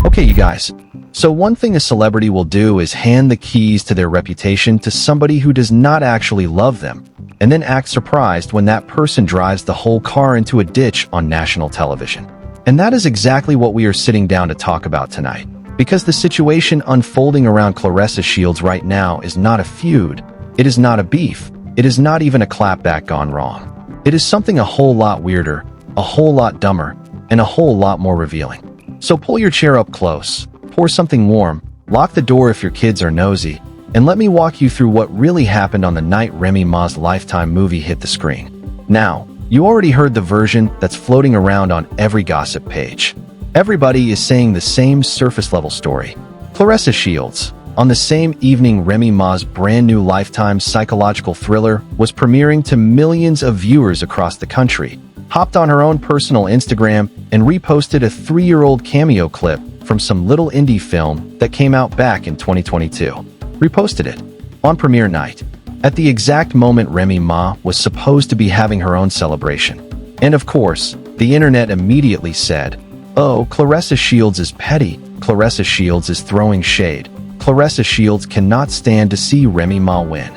Okay, you guys. So one thing a celebrity will do is hand the keys to their reputation to somebody who does not actually love them, and then act surprised when that person drives the whole car into a ditch on national television. And that is exactly what we are sitting down to talk about tonight. Because the situation unfolding around Claressa Shields right now is not a feud, it is not a beef, it is not even a clapback gone wrong. It is something a whole lot weirder, a whole lot dumber, and a whole lot more revealing. So pull your chair up close, pour something warm, lock the door if your kids are nosy, and let me walk you through what really happened on the night Remy Ma's Lifetime movie hit the screen. Now, you already heard the version that's floating around on every gossip page. Everybody is saying the same surface-level story. Claressa Shields, on the same evening Remy Ma's brand new Lifetime psychological thriller was premiering to millions of viewers across the country, hopped on her own personal Instagram and reposted a 3-year-old cameo clip from some little indie film that came out back in 2022. Reposted it on premiere night, at the exact moment Remy Ma was supposed to be having her own celebration. And of course, the internet immediately said, "Oh, Claressa Shields is petty. Claressa Shields is throwing shade. Claressa Shields cannot stand to see Remy Ma win.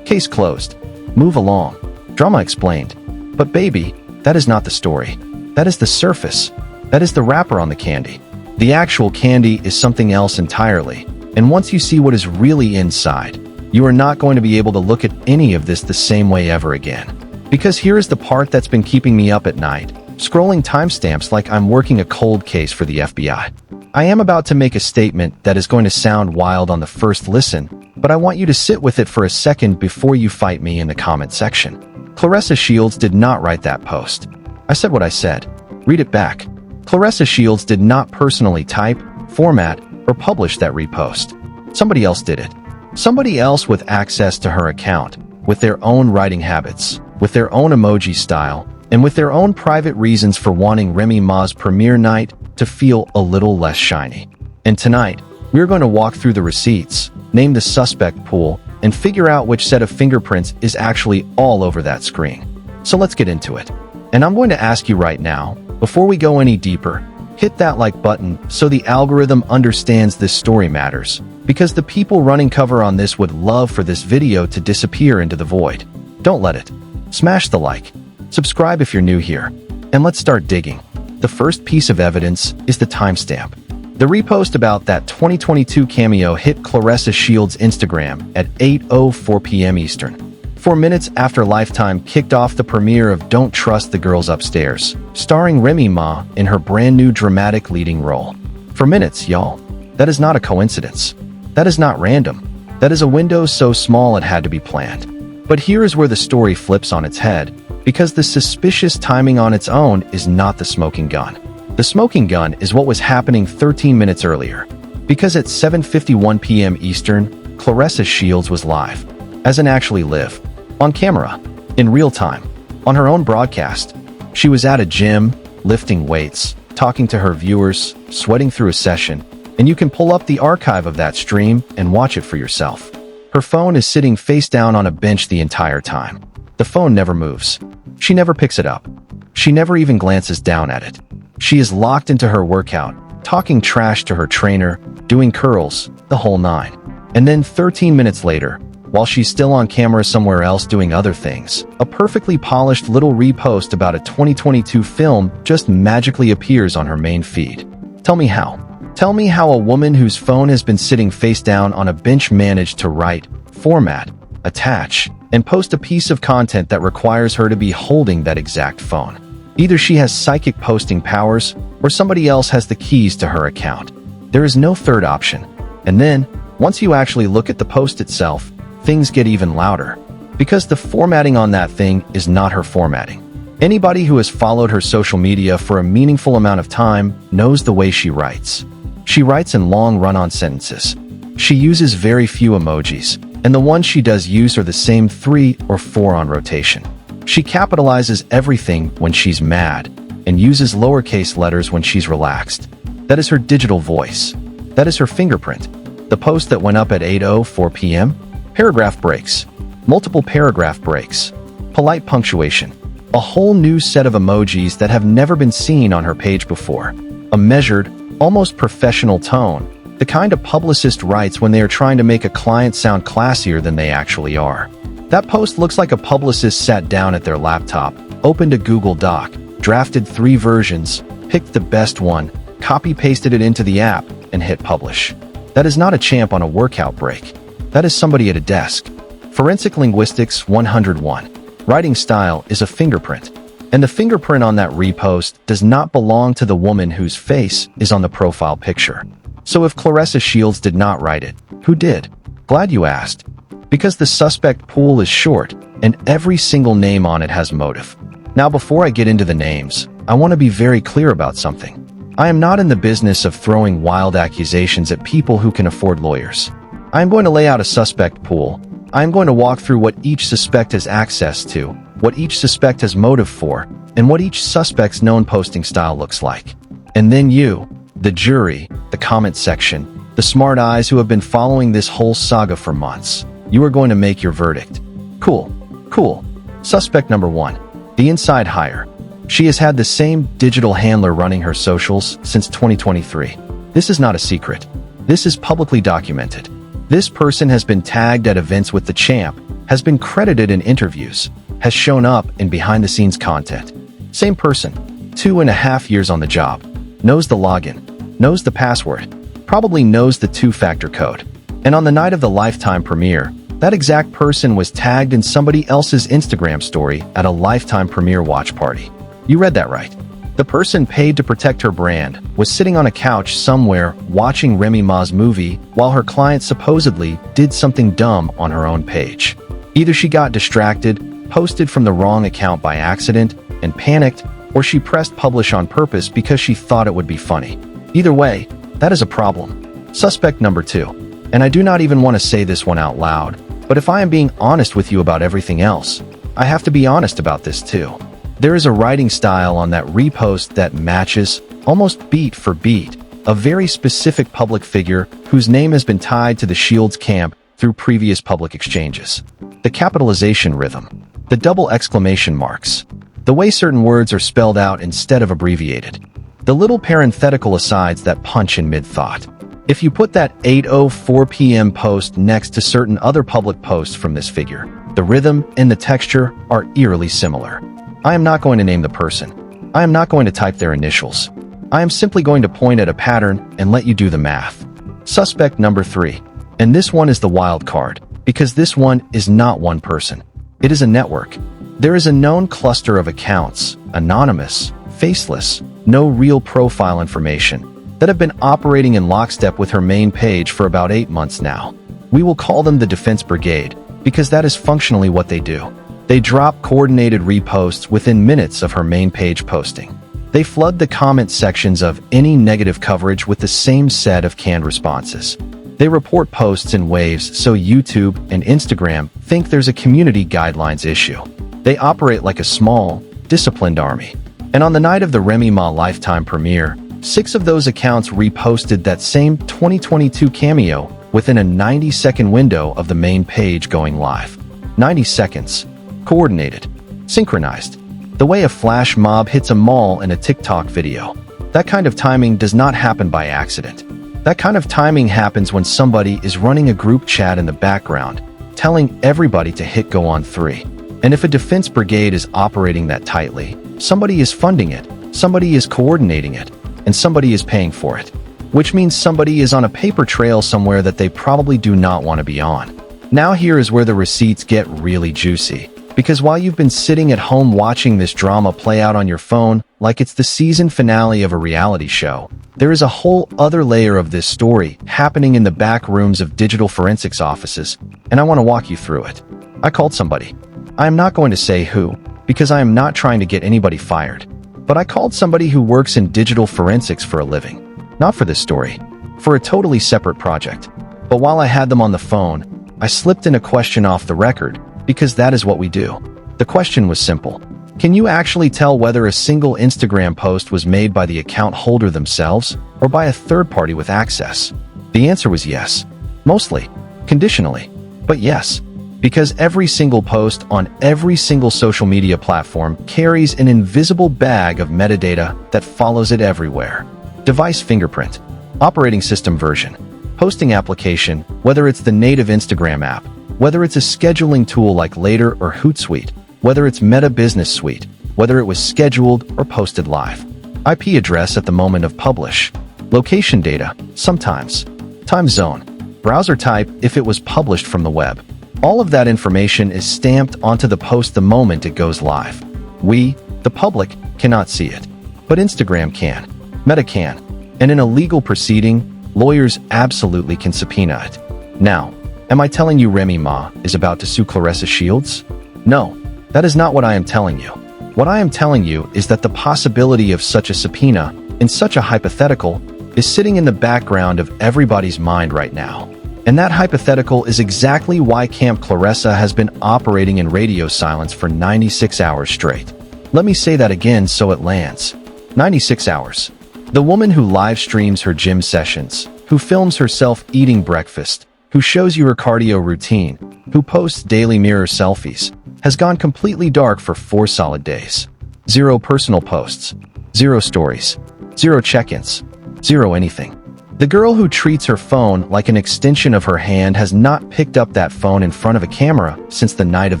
Case closed. Move along." Drama explained. But baby, that is not the story. That is the surface. That is the wrapper on the candy. The actual candy is something else entirely. And once you see what is really inside, you are not going to be able to look at any of this the same way ever again. Because here is the part that's been keeping me up at night, scrolling timestamps like I'm working a cold case for the FBI. I am about to make a statement that is going to sound wild on the first listen, but I want you to sit with it for a second before you fight me in the comment section. Claressa Shields did not write that post. I said what I said. Read it back. Claressa Shields did not personally type, format, or publish that repost. Somebody else did it. Somebody else with access to her account, with their own writing habits, with their own emoji style, and with their own private reasons for wanting Remy Ma's premiere night to feel a little less shiny. And tonight, we're going to walk through the receipts, name the suspect pool, and figure out which set of fingerprints is actually all over that screen. So let's get into it. And I'm going to ask you right now, before we go any deeper, hit that like button so the algorithm understands this story matters, because the people running cover on this would love for this video to disappear into the void. Don't let it. Smash the like. Subscribe if you're new here. And let's start digging. The first piece of evidence is the timestamp. The repost about that 2022 cameo hit Claressa Shields' Instagram at 8:04 p.m. Eastern, 4 minutes after Lifetime kicked off the premiere of Don't Trust the Girls Upstairs, starring Remy Ma in her brand new dramatic leading role. 4 minutes, y'all. That is not a coincidence. That is not random. That is a window so small it had to be planned. But here is where the story flips on its head, because the suspicious timing on its own is not the smoking gun. The smoking gun is what was happening 13 minutes earlier, because at 7:51 p.m. Eastern, Claressa Shields was live, as in actually live, on camera, in real time, on her own broadcast. She was at a gym, lifting weights, talking to her viewers, sweating through a session, and you can pull up the archive of that stream and watch it for yourself. Her phone is sitting face down on a bench the entire time. The phone never moves. She never picks it up. She never even glances down at it. She is locked into her workout, talking trash to her trainer, doing curls, the whole nine. And then 13 minutes later, while she's still on camera somewhere else doing other things, a perfectly polished little repost about a 2022 film just magically appears on her main feed. Tell me how. Tell me how a woman whose phone has been sitting face down on a bench managed to write, format, attach, and post a piece of content that requires her to be holding that exact phone. Either she has psychic posting powers, or somebody else has the keys to her account. There is no third option. And then, once you actually look at the post itself, things get even louder. Because the formatting on that thing is not her formatting. Anybody who has followed her social media for a meaningful amount of time knows the way she writes. She writes in long run-on sentences. She uses very few emojis, and the ones she does use are the same 3 or 4 on rotation. She capitalizes everything when she's mad, and uses lowercase letters when she's relaxed. That is her digital voice. That is her fingerprint. The post that went up at 8:04 p.m.? Paragraph breaks. Multiple paragraph breaks. Polite punctuation. A whole new set of emojis that have never been seen on her page before. A measured, almost professional tone, the kind a publicist writes when they are trying to make a client sound classier than they actually are. That post looks like a publicist sat down at their laptop, opened a Google Doc, drafted 3 versions, picked the best one, copy-pasted it into the app, and hit publish. That is not a champ on a workout break. That is somebody at a desk. Forensic Linguistics 101. Writing style is a fingerprint. And the fingerprint on that repost does not belong to the woman whose face is on the profile picture. So if Claressa Shields did not write it, who did? Glad you asked. Because the suspect pool is short, and every single name on it has motive. Now before I get into the names, I want to be very clear about something. I am not in the business of throwing wild accusations at people who can afford lawyers. I am going to lay out a suspect pool. I am going to walk through what each suspect has access to, what each suspect has motive for, and what each suspect's known posting style looks like. And then you, the jury, the comment section, the smart eyes who have been following this whole saga for months, you are going to make your verdict. Cool. Suspect number 1. The inside hire. She has had the same digital handler running her socials since 2023. This is not a secret. This is publicly documented. This person has been tagged at events with the champ, has been credited in interviews, has shown up in behind-the-scenes content. Same person, 2.5 years on the job, knows the login, knows the password, probably knows the 2-factor code. And on the night of the Lifetime premiere, that exact person was tagged in somebody else's Instagram story at a Lifetime premiere watch party. You read that right. The person paid to protect her brand was sitting on a couch somewhere watching Remy Ma's movie while her client supposedly did something dumb on her own page. Either she got distracted, posted from the wrong account by accident, and panicked, or she pressed publish on purpose because she thought it would be funny. Either way, that is a problem. Suspect number 2. And I do not even want to say this one out loud, but if I am being honest with you about everything else, I have to be honest about this too. There is a writing style on that repost that matches, almost beat for beat, a very specific public figure whose name has been tied to the Shields camp through previous public exchanges. The capitalization rhythm, the double exclamation marks, the way certain words are spelled out instead of abbreviated, the little parenthetical asides that punch in mid-thought. If you put that 8:04 p.m. post next to certain other public posts from this figure, the rhythm and the texture are eerily similar. I am not going to name the person. I am not going to type their initials. I am simply going to point at a pattern and let you do the math. Suspect number 3. And this one is the wild card, because this one is not one person. It is a network. There is a known cluster of accounts, anonymous, faceless, no real profile information, that have been operating in lockstep with her main page for about 8 months now. We will call them the Defense Brigade, because that is functionally what they do. They drop coordinated reposts within minutes of her main page posting. They flood the comment sections of any negative coverage with the same set of canned responses. They report posts in waves so YouTube and Instagram think there's a community guidelines issue. They operate like a small, disciplined army. And on the night of the Remy Ma Lifetime premiere, 6 of those accounts reposted that same 2022 cameo within a 90-second window of the main page going live. 90 seconds. Coordinated. Synchronized. The way a flash mob hits a mall in a TikTok video. That kind of timing does not happen by accident. That kind of timing happens when somebody is running a group chat in the background, telling everybody to hit go on 3. And if a defense brigade is operating that tightly, somebody is funding it, somebody is coordinating it, and somebody is paying for it. Which means somebody is on a paper trail somewhere that they probably do not want to be on. Now here is where the receipts get really juicy. Because while you've been sitting at home watching this drama play out on your phone like it's the season finale of a reality show, there is a whole other layer of this story happening in the back rooms of digital forensics offices, and I want to walk you through it. I called somebody. I am not going to say who, because I am not trying to get anybody fired. But I called somebody who works in digital forensics for a living. Not for this story, for a totally separate project. But while I had them on the phone, I slipped in a question off the record, because that is what we do. The question was simple. Can you actually tell whether a single Instagram post was made by the account holder themselves or by a third party with access? The answer was yes. Mostly. Conditionally. But yes. Because every single post on every single social media platform carries an invisible bag of metadata that follows it everywhere. device fingerprint, operating system version, hosting application, whether it's the native Instagram app, whether it's a scheduling tool like Later or Hootsuite, whether it's Meta Business Suite, whether it was scheduled or posted live, IP address at the moment of publish, location data, sometimes, time zone, browser type if it was published from the web. All of that information is stamped onto the post the moment it goes live. We, the public, cannot see it. But Instagram can, Meta can, and in a legal proceeding, lawyers absolutely can subpoena it. Now, am I telling you Remy Ma is about to sue Claressa Shields? No, that is not what I am telling you. What I am telling you is that the possibility of such a subpoena, in such a hypothetical, is sitting in the background of everybody's mind right now. And that hypothetical is exactly why Camp Claressa has been operating in radio silence for 96 hours straight. Let me say that again so it lands. 96 hours. The woman who live streams her gym sessions, who films herself eating breakfast, who shows you her cardio routine, who posts daily mirror selfies, has gone completely dark for 4 solid days. 0 personal posts, 0 stories, 0 check-ins, 0 anything. The girl who treats her phone like an extension of her hand has not picked up that phone in front of a camera since the night of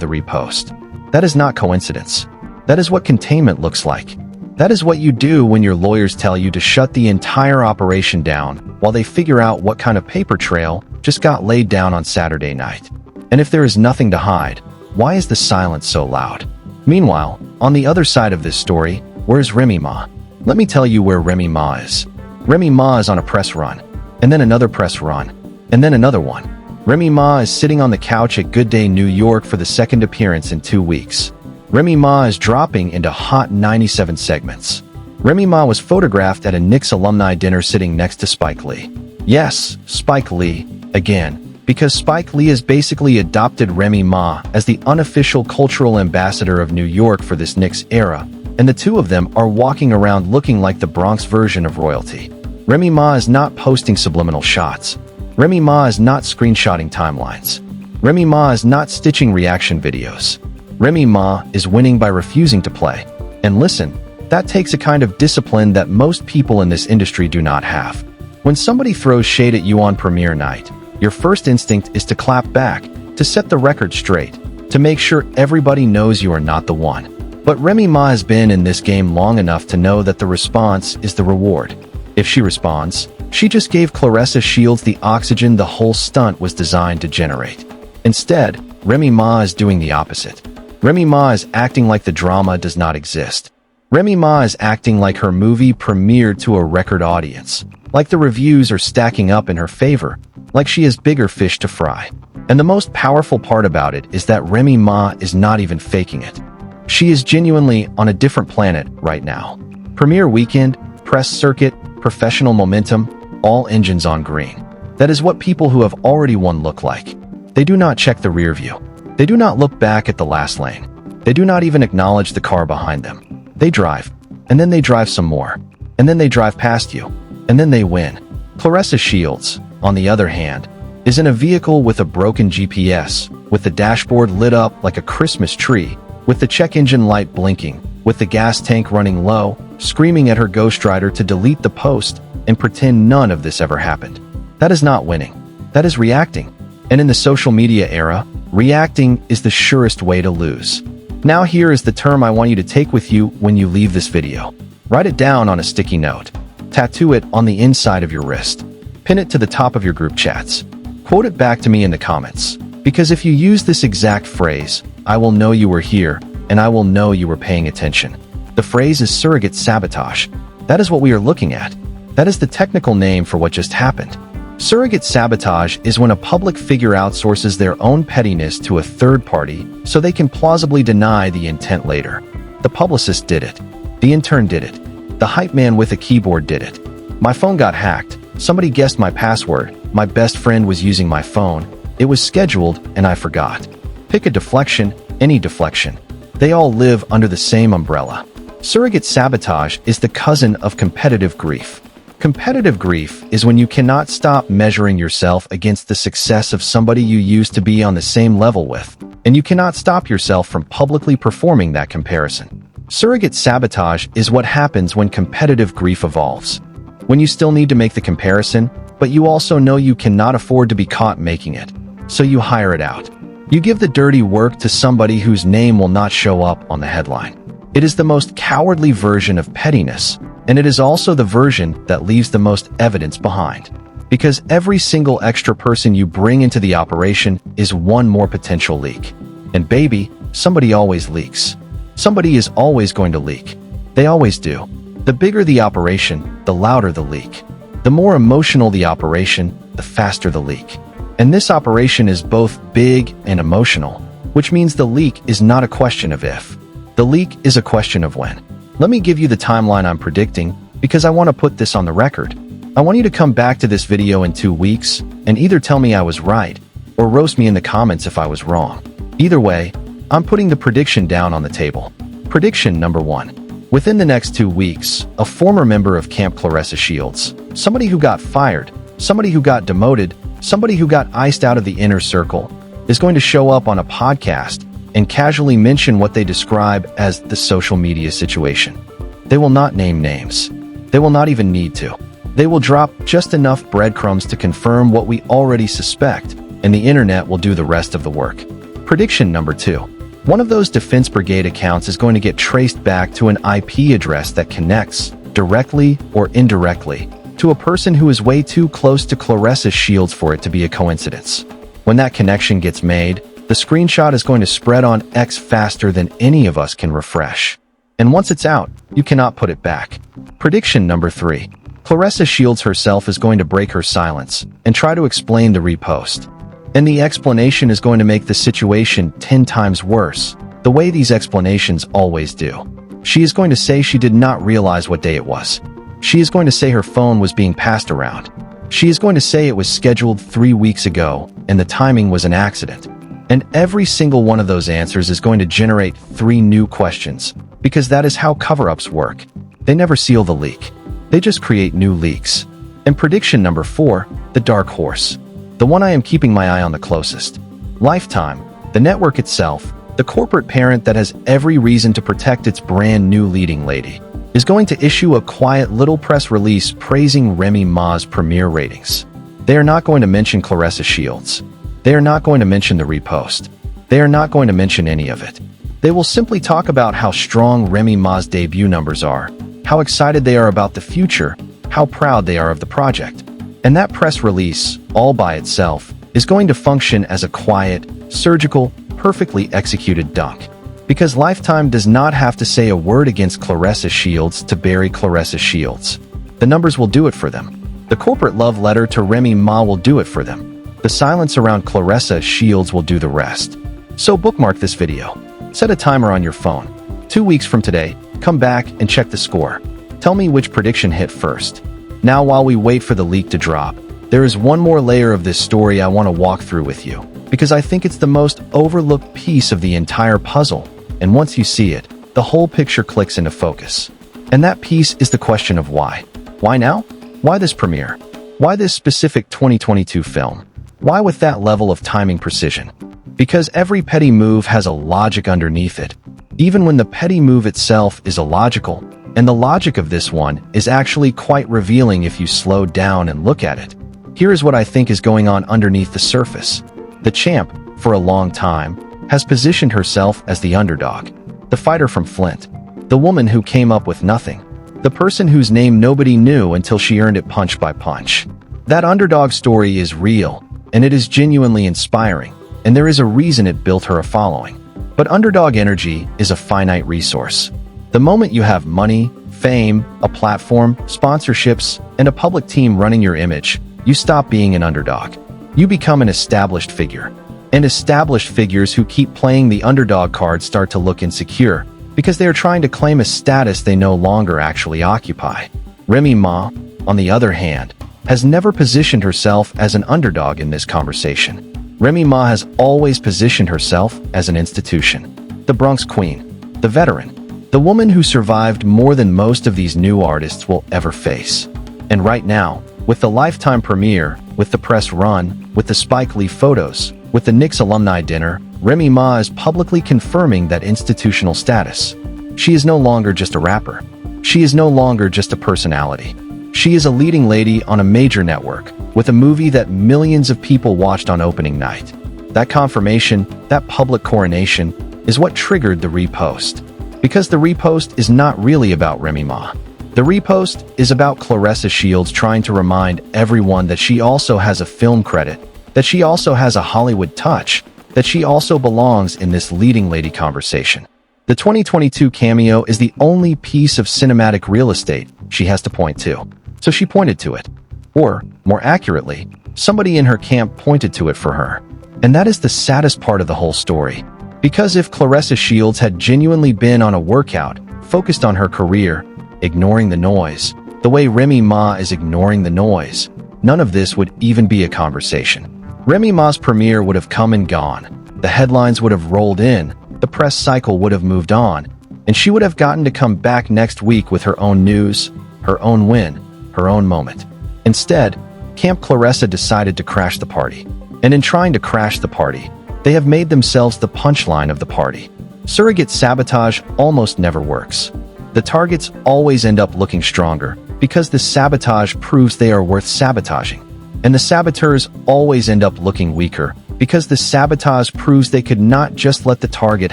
the repost. That is not coincidence. That is what containment looks like. That is what you do when your lawyers tell you to shut the entire operation down while they figure out what kind of paper trail just got laid down on Saturday night. And if there is nothing to hide, why is the silence so loud? Meanwhile, on the other side of this story, where's Remy Ma? Let me tell you where Remy Ma is. Remy Ma is on a press run, and then another press run, and then another one. Remy Ma is sitting on the couch at Good Day New York for the second appearance in 2 weeks. Remy Ma is dropping into Hot 97 segments. Remy Ma was photographed at a Knicks alumni dinner sitting next to Spike Lee. Yes, Spike Lee, again, because Spike Lee has basically adopted Remy Ma as the unofficial cultural ambassador of New York for this Knicks era, and the two of them are walking around looking like the Bronx version of royalty. Remy Ma is not posting subliminal shots. Remy Ma is not screenshotting timelines. Remy Ma is not stitching reaction videos. Remy Ma is winning by refusing to play. And listen, that takes a kind of discipline that most people in this industry do not have. When somebody throws shade at you on premiere night, your first instinct is to clap back, to set the record straight, to make sure everybody knows you are not the one. But Remy Ma has been in this game long enough to know that the response is the reward. If she responds, she just gave Claressa Shields the oxygen the whole stunt was designed to generate. Instead, Remy Ma is doing the opposite. Remy Ma is acting like the drama does not exist. Remy Ma is acting like her movie premiered to a record audience, like the reviews are stacking up in her favor, like she has bigger fish to fry. And the most powerful part about it is that Remy Ma is not even faking it. She is genuinely on a different planet right now. Premiere weekend, press circuit, professional momentum, all engines on green. That is what people who have already won look like. They do not check the rear view. They do not look back at the last lane. They do not even acknowledge the car behind them. They drive, and then they drive some more, and then they drive past you, and then they win. Claressa Shields, on the other hand, is in a vehicle with a broken GPS, with the dashboard lit up like a Christmas tree, with the check engine light blinking, with the gas tank running low, screaming at her ghostwriter to delete the post and pretend none of this ever happened. That is not winning. That is reacting. And in the social media era, reacting is the surest way to lose. Now here is the term I want you to take with you when you leave this video. Write it down on a sticky note. Tattoo it on the inside of your wrist. Pin it to the top of your group chats. Quote it back to me in the comments. Because if you use this exact phrase, I will know you were here, and I will know you were paying attention. The phrase is surrogate sabotage. That is what we are looking at. That is the technical name for what just happened. Surrogate sabotage is when a public figure outsources their own pettiness to a third party so they can plausibly deny the intent later. The publicist did it. The intern did it. The hype man with a keyboard did it. My phone got hacked. Somebody guessed my password. My best friend was using my phone. It was scheduled and I forgot. Pick a deflection, any deflection. They all live under the same umbrella. Surrogate sabotage is the cousin of competitive grief. Competitive grief is when you cannot stop measuring yourself against the success of somebody you used to be on the same level with, and you cannot stop yourself from publicly performing that comparison. Surrogate sabotage is what happens when competitive grief evolves. When you still need to make the comparison, but you also know you cannot afford to be caught making it. So you hire it out. You give the dirty work to somebody whose name will not show up on the headline. It is the most cowardly version of pettiness, and it is also the version that leaves the most evidence behind. Because every single extra person you bring into the operation is one more potential leak. And baby, somebody always leaks. Somebody is always going to leak. They always do. The bigger the operation, the louder the leak. The more emotional the operation, the faster the leak. And this operation is both big and emotional, which means the leak is not a question of if. The leak is a question of when. Let me give you the timeline I'm predicting, because I want to put this on the record. I want you to come back to this video in 2 weeks and either tell me I was right or roast me in the comments if I was wrong. Either way, I'm putting the prediction down on the table. Prediction number 1. Within the next 2 weeks, a former member of Camp Claressa Shields, somebody who got fired, somebody who got demoted, somebody who got iced out of the inner circle, is going to show up on a podcast and casually mention what they describe as the social media situation. They will not name names. They will not even need to. They will drop just enough breadcrumbs to confirm what we already suspect, and the internet will do the rest of the work. Prediction number 2. One of those Defense Brigade accounts is going to get traced back to an IP address that connects, directly or indirectly, to a person who is way too close to Claressa Shields for it to be a coincidence. When that connection gets made, the screenshot is going to spread on X faster than any of us can refresh. And once it's out, you cannot put it back. Prediction number 3. Claressa Shields herself is going to break her silence and try to explain the repost. And the explanation is going to make the situation 10 times worse, the way these explanations always do. She is going to say she did not realize what day it was. She is going to say her phone was being passed around. She is going to say it was scheduled 3 weeks ago and the timing was an accident. And every single one of those answers is going to generate 3 new questions, because that is how cover-ups work. They never seal the leak. They just create new leaks. And prediction number 4, the dark horse. The one I am keeping my eye on the closest. Lifetime, the network itself, the corporate parent that has every reason to protect its brand new leading lady, is going to issue a quiet little press release praising Remy Ma's premiere ratings. They are not going to mention Claressa Shields. They are not going to mention the repost. They are not going to mention any of it. They will simply talk about how strong Remy Ma's debut numbers are, how excited they are about the future, how proud they are of the project. And that press release, all by itself, is going to function as a quiet, surgical, perfectly executed dunk. Because Lifetime does not have to say a word against Claressa Shields to bury Claressa Shields. The numbers will do it for them. The corporate love letter to Remy Ma will do it for them. The silence around Claressa Shields will do the rest. So bookmark this video. Set a timer on your phone. 2 weeks from today, come back and check the score. Tell me which prediction hit first. Now, while we wait for the leak to drop, there is one more layer of this story I want to walk through with you, because I think it's the most overlooked piece of the entire puzzle, and once you see it, the whole picture clicks into focus. And that piece is the question of why. Why now? Why this premiere? Why this specific 2022 film? Why with that level of timing precision? Because every petty move has a logic underneath it, even when the petty move itself is illogical, and the logic of this one is actually quite revealing if you slow down and look at it. Here is what I think is going on underneath the surface. The champ, for a long time, has positioned herself as the underdog, the fighter from Flint, the woman who came up with nothing, the person whose name nobody knew until she earned it punch by punch. That underdog story is real, and it is genuinely inspiring, and there is a reason it built her a following. But underdog energy is a finite resource. The moment you have money, fame, a platform, sponsorships, and a public team running your image, you stop being an underdog. You become an established figure. And established figures who keep playing the underdog card start to look insecure, because they are trying to claim a status they no longer actually occupy. Remy Ma, on the other hand, has never positioned herself as an underdog in this conversation. Remy Ma has always positioned herself as an institution. The Bronx Queen, the veteran, the woman who survived more than most of these new artists will ever face. And right now, with the Lifetime premiere, with the press run, with the Spike Lee photos, with the Knicks alumni dinner, Remy Ma is publicly confirming that institutional status. She is no longer just a rapper. She is no longer just a personality. She is a leading lady on a major network, with a movie that millions of people watched on opening night. That confirmation, that public coronation, is what triggered the repost. Because the repost is not really about Remy Ma. The repost is about Claressa Shields trying to remind everyone that she also has a film credit, that she also has a Hollywood touch, that she also belongs in this leading lady conversation. The 2022 cameo is the only piece of cinematic real estate she has to point to. So she pointed to it. Or, more accurately, somebody in her camp pointed to it for her. And that is the saddest part of the whole story. Because if Claressa Shields had genuinely been on a workout, focused on her career, ignoring the noise, the way Remy Ma is ignoring the noise, none of this would even be a conversation. Remy Ma's premiere would have come and gone. The headlines would have rolled in, the press cycle would have moved on, and she would have gotten to come back next week with her own news, her own win, her own moment. Instead, Camp Claressa decided to crash the party. And in trying to crash the party, they have made themselves the punchline of the party. Surrogate sabotage almost never works. The targets always end up looking stronger because the sabotage proves they are worth sabotaging. And the saboteurs always end up looking weaker because the sabotage proves they could not just let the target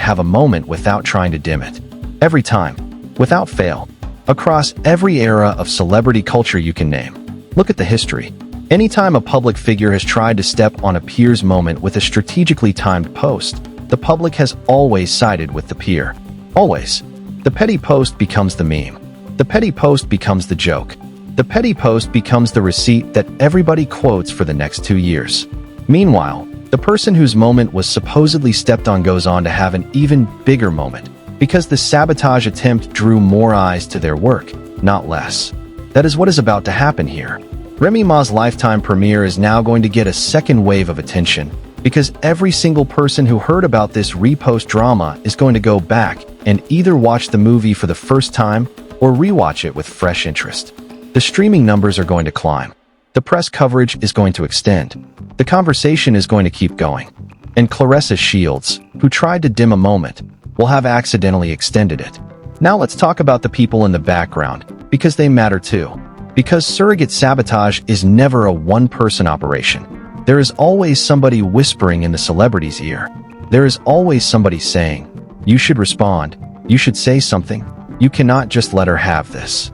have a moment without trying to dim it. Every time, without fail, across every era of celebrity culture you can name. Look at the history. Anytime a public figure has tried to step on a peer's moment with a strategically timed post, the public has always sided with the peer. Always. The petty post becomes the meme. The petty post becomes the joke. The petty post becomes the receipt that everybody quotes for the next 2 years. Meanwhile, the person whose moment was supposedly stepped on goes on to have an even bigger moment, because the sabotage attempt drew more eyes to their work, not less. That is what is about to happen here. Remy Ma's Lifetime premiere is now going to get a second wave of attention, because every single person who heard about this repost drama is going to go back and either watch the movie for the first time or rewatch it with fresh interest. The streaming numbers are going to climb. The press coverage is going to extend. The conversation is going to keep going. And Claressa Shields, who tried to dim a moment, will have accidentally extended it. Now let's talk about the people in the background, because they matter too. Because surrogate sabotage is never a one-person operation. There is always somebody whispering in the celebrity's ear. There is always somebody saying, "You should respond. You should say something. You cannot just let her have this."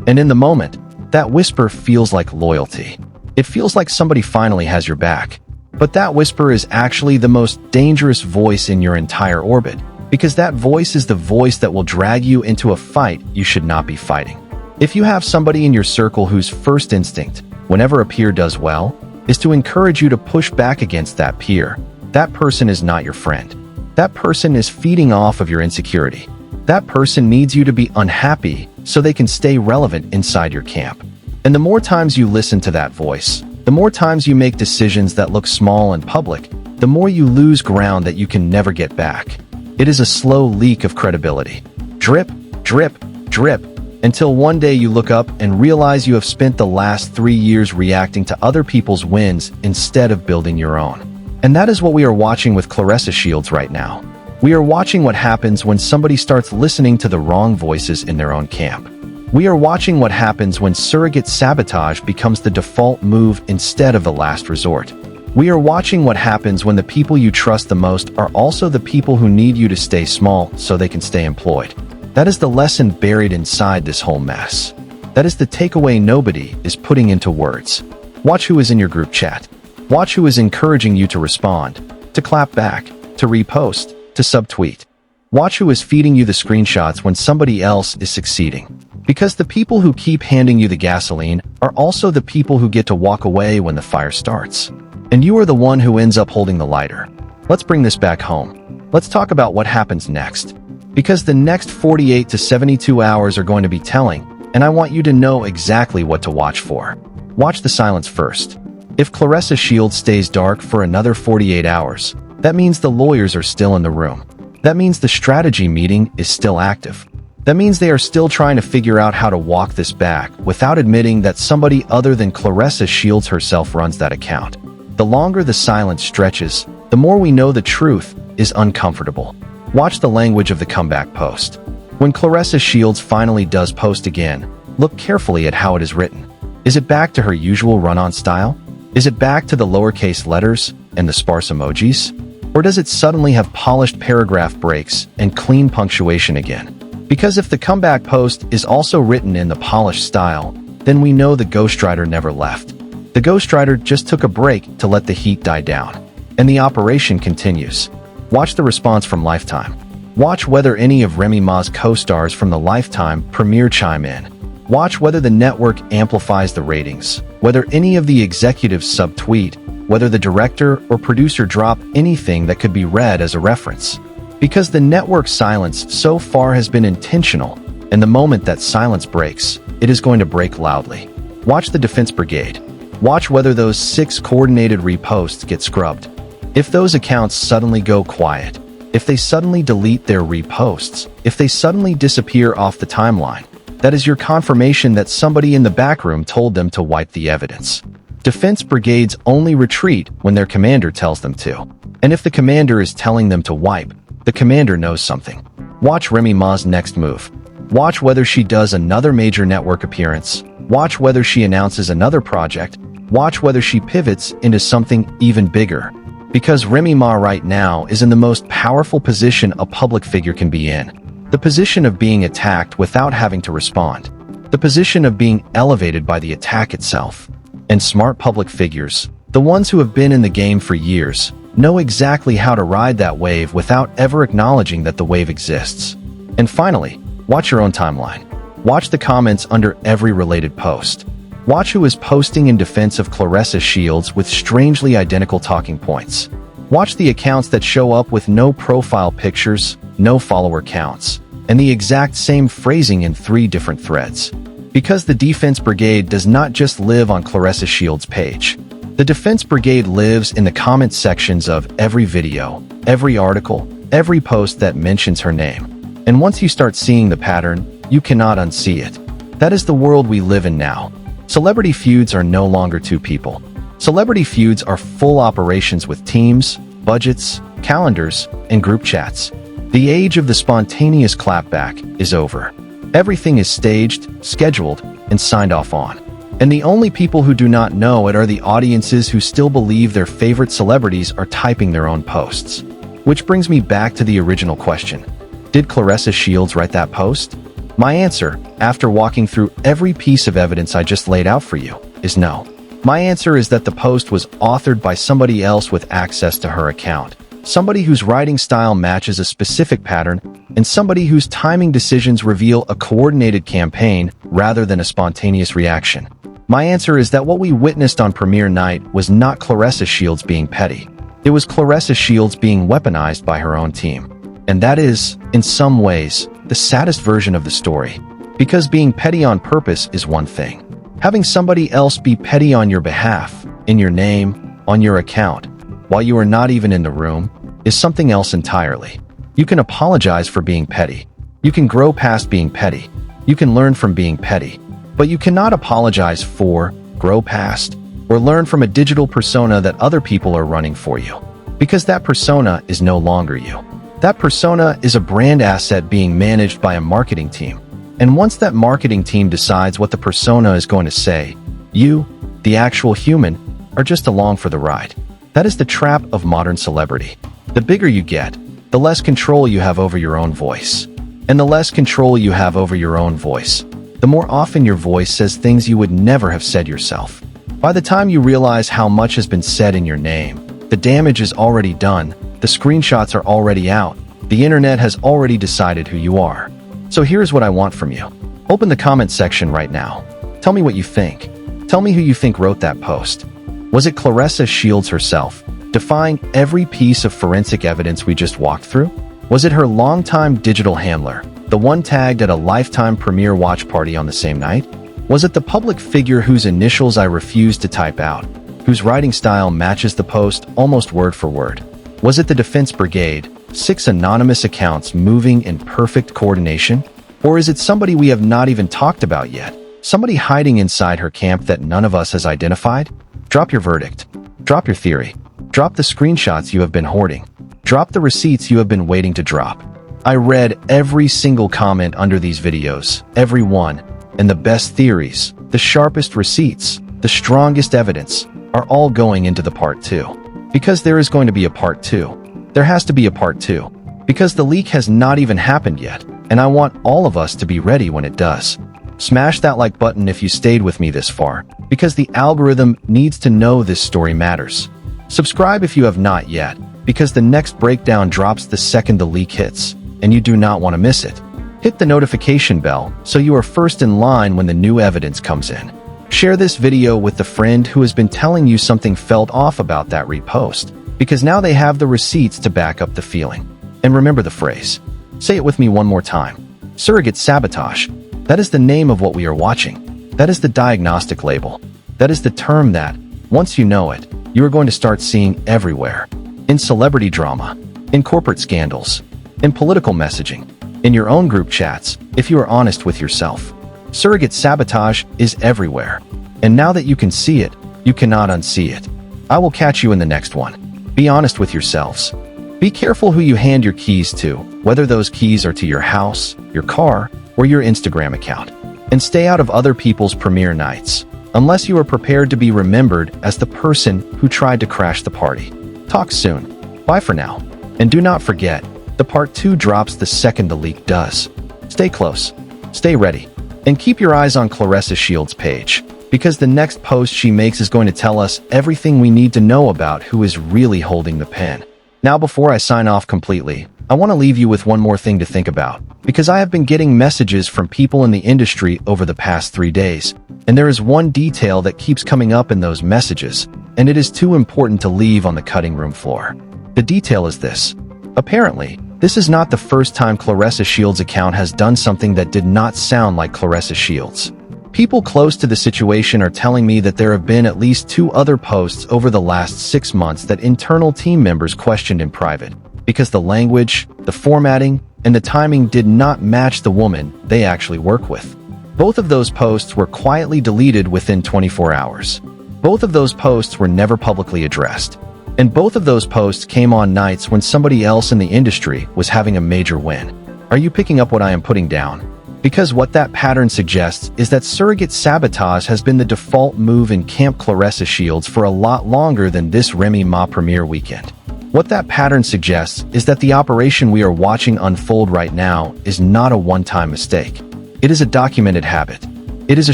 And in the moment, that whisper feels like loyalty. It feels like somebody finally has your back. But that whisper is actually the most dangerous voice in your entire orbit, because that voice is the voice that will drag you into a fight you should not be fighting. If you have somebody in your circle whose first instinct, whenever a peer does well, is to encourage you to push back against that peer, that person is not your friend. That person is feeding off of your insecurity. That person needs you to be unhappy so they can stay relevant inside your camp. And the more times you listen to that voice, the more times you make decisions that look small in public, the more you lose ground that you can never get back. It is a slow leak of credibility. Drip, drip, drip, until one day you look up and realize you have spent the last 3 years reacting to other people's wins instead of building your own. And that is what we are watching with Claressa Shields right now. We are watching what happens when somebody starts listening to the wrong voices in their own camp. We are watching what happens when surrogate sabotage becomes the default move instead of the last resort. We are watching what happens when the people you trust the most are also the people who need you to stay small so they can stay employed. That is the lesson buried inside this whole mess. That is the takeaway nobody is putting into words. Watch who is in your group chat. Watch who is encouraging you to respond, to clap back, to repost, to subtweet. Watch who is feeding you the screenshots when somebody else is succeeding. Because the people who keep handing you the gasoline are also the people who get to walk away when the fire starts. And you are the one who ends up holding the lighter. Let's bring this back home. Let's talk about what happens next. Because the next 48 to 72 hours are going to be telling, and I want you to know exactly what to watch for. Watch the silence first. If Claressa Shields stays dark for another 48 hours, that means the lawyers are still in the room. That means the strategy meeting is still active. That means they are still trying to figure out how to walk this back without admitting that somebody other than Claressa Shields herself runs that account. The longer the silence stretches, the more we know the truth is uncomfortable. Watch the language of the comeback post. When Claressa Shields finally does post again, look carefully at how it is written. Is it back to her usual run-on style? Is it back to the lowercase letters and the sparse emojis? Or does it suddenly have polished paragraph breaks and clean punctuation again? Because if the comeback post is also written in the polished style, then we know the ghostwriter never left. The ghostwriter just took a break to let the heat die down. And the operation continues. Watch the response from Lifetime. Watch whether any of Remy Ma's co-stars from the Lifetime premiere chime in. Watch whether the network amplifies the ratings, whether any of the executives subtweet, whether the director or producer drop anything that could be read as a reference. Because the network's silence so far has been intentional, and the moment that silence breaks, it is going to break loudly. Watch the Defense Brigade. Watch whether those 6 coordinated reposts get scrubbed. If those accounts suddenly go quiet, if they suddenly delete their reposts, if they suddenly disappear off the timeline, that is your confirmation that somebody in the backroom told them to wipe the evidence. Defense brigades only retreat when their commander tells them to. And if the commander is telling them to wipe, the commander knows something. Watch Remy Ma's next move. Watch whether she does another major network appearance. Watch whether she announces another project. Watch whether she pivots into something even bigger. Because Remy Ma right now is in the most powerful position a public figure can be in. The position of being attacked without having to respond. The position of being elevated by the attack itself. And smart public figures, the ones who have been in the game for years, know exactly how to ride that wave without ever acknowledging that the wave exists. And finally, watch your own timeline. Watch the comments under every related post. Watch who is posting in defense of Claressa Shields with strangely identical talking points. Watch the accounts that show up with no profile pictures, no follower counts, and the exact same phrasing in 3 different threads. Because the Defense Brigade does not just live on Claressa Shields' page. The Defense Brigade lives in the comment sections of every video, every article, every post that mentions her name. And once you start seeing the pattern, you cannot unsee it. That is the world we live in now. Celebrity feuds are no longer 2 people. Celebrity feuds are full operations with teams, budgets, calendars, and group chats. The age of the spontaneous clapback is over. Everything is staged, scheduled, and signed off on. And the only people who do not know it are the audiences who still believe their favorite celebrities are typing their own posts. Which brings me back to the original question. Did Claressa Shields write that post? My answer, after walking through every piece of evidence I just laid out for you, is no. My answer is that the post was authored by somebody else with access to her account. Somebody whose writing style matches a specific pattern, and somebody whose timing decisions reveal a coordinated campaign rather than a spontaneous reaction. My answer is that what we witnessed on premiere night was not Claressa Shields being petty. It was Claressa Shields being weaponized by her own team. And that is, in some ways, the saddest version of the story. Because being petty on purpose is one thing. Having somebody else be petty on your behalf, in your name, on your account, while you are not even in the room, is something else entirely. You can apologize for being petty. You can grow past being petty. You can learn from being petty. But you cannot apologize for, grow past, or learn from a digital persona that other people are running for you. Because that persona is no longer you. That persona is a brand asset being managed by a marketing team. And once that marketing team decides what the persona is going to say, you, the actual human, are just along for the ride. That is the trap of modern celebrity. The bigger you get, the less control you have over your own voice. And the less control you have over your own voice, the more often your voice says things you would never have said yourself. By the time you realize how much has been said in your name, the damage is already done, the screenshots are already out, the internet has already decided who you are. So here's what I want from you. Open the comment section right now. Tell me what you think. Tell me who you think wrote that post. Was it Claressa Shields herself, defying every piece of forensic evidence we just walked through? Was it her longtime digital handler, the one tagged at a Lifetime premiere watch party on the same night? Was it the public figure whose initials I refused to type out, whose writing style matches the post almost word for word? Was it the Defense Brigade, 6 anonymous accounts moving in perfect coordination? Or is it somebody we have not even talked about yet? Somebody hiding inside her camp that none of us has identified? Drop your verdict. Drop your theory. Drop the screenshots you have been hoarding. Drop the receipts you have been waiting to drop. I read every single comment under these videos, every one, and the best theories, the sharpest receipts, the strongest evidence, are all going into the part 2. Because there is going to be a part 2. There has to be a part 2. Because the leak has not even happened yet, and I want all of us to be ready when it does. Smash that like button if you stayed with me this far, because the algorithm needs to know this story matters. Subscribe if you have not yet, because the next breakdown drops the second the leak hits, and you do not want to miss it. Hit the notification bell so you are first in line when the new evidence comes in. Share this video with the friend who has been telling you something felt off about that repost, because now they have the receipts to back up the feeling. And remember the phrase. Say it with me one more time. Surrogate sabotage. That is the name of what we are watching. That is the diagnostic label. That is the term that, once you know it, you are going to start seeing everywhere. In celebrity drama, in corporate scandals, in political messaging, in your own group chats, if you are honest with yourself. Surrogate sabotage is everywhere. And now that you can see it, you cannot unsee it. I will catch you in the next one. Be honest with yourselves. Be careful who you hand your keys to, whether those keys are to your house, your car, or your Instagram account. And stay out of other people's premiere nights, unless you are prepared to be remembered as the person who tried to crash the party. Talk soon. Bye for now. And do not forget, the part 2 drops the second the leak does. Stay close, stay ready, and keep your eyes on Claressa Shields' page, because the next post she makes is going to tell us everything we need to know about who is really holding the pen. Now, before I sign off completely, I want to leave you with one more thing to think about, because I have been getting messages from people in the industry over the past 3 days, and there is one detail that keeps coming up in those messages, and it is too important to leave on the cutting room floor. The detail is this. Apparently, this is not the first time Claressa Shields' account has done something that did not sound like Claressa Shields. People close to the situation are telling me that there have been at least 2 other posts over the last 6 months that internal team members questioned in private, because the language, the formatting, and the timing did not match the woman they actually work with. Both of those posts were quietly deleted within 24 hours. Both of those posts were never publicly addressed. And both of those posts came on nights when somebody else in the industry was having a major win. Are you picking up what I am putting down? Because what that pattern suggests is that surrogate sabotage has been the default move in Camp Claressa Shields for a lot longer than this Remy Ma premiere weekend. What that pattern suggests is that the operation we are watching unfold right now is not a one-time mistake. It is a documented habit. It is a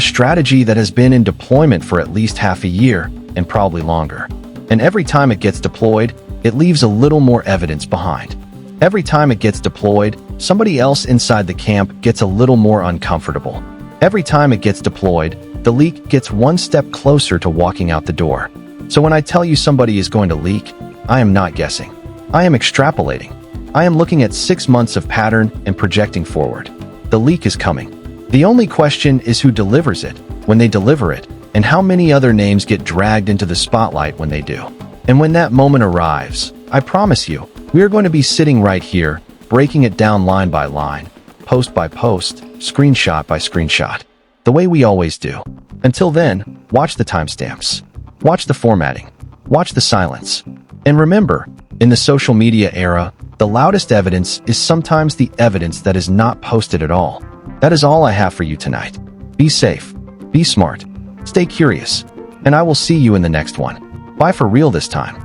strategy that has been in deployment for at least half a year, and probably longer. And every time it gets deployed, it leaves a little more evidence behind. Every time it gets deployed, somebody else inside the camp gets a little more uncomfortable. Every time it gets deployed, the leak gets one step closer to walking out the door. So when I tell you somebody is going to leak, I am not guessing. I am extrapolating. I am looking at 6 months of pattern and projecting forward. The leak is coming. The only question is who delivers it, when they deliver it, and how many other names get dragged into the spotlight when they do. And when that moment arrives, I promise you, we are going to be sitting right here, breaking it down line by line, post by post, screenshot by screenshot, the way we always do. Until then, watch the timestamps, watch the formatting, watch the silence. And remember, in the social media era, the loudest evidence is sometimes the evidence that is not posted at all. That is all I have for you tonight. Be safe, be smart, stay curious, and I will see you in the next one. Bye for real this time.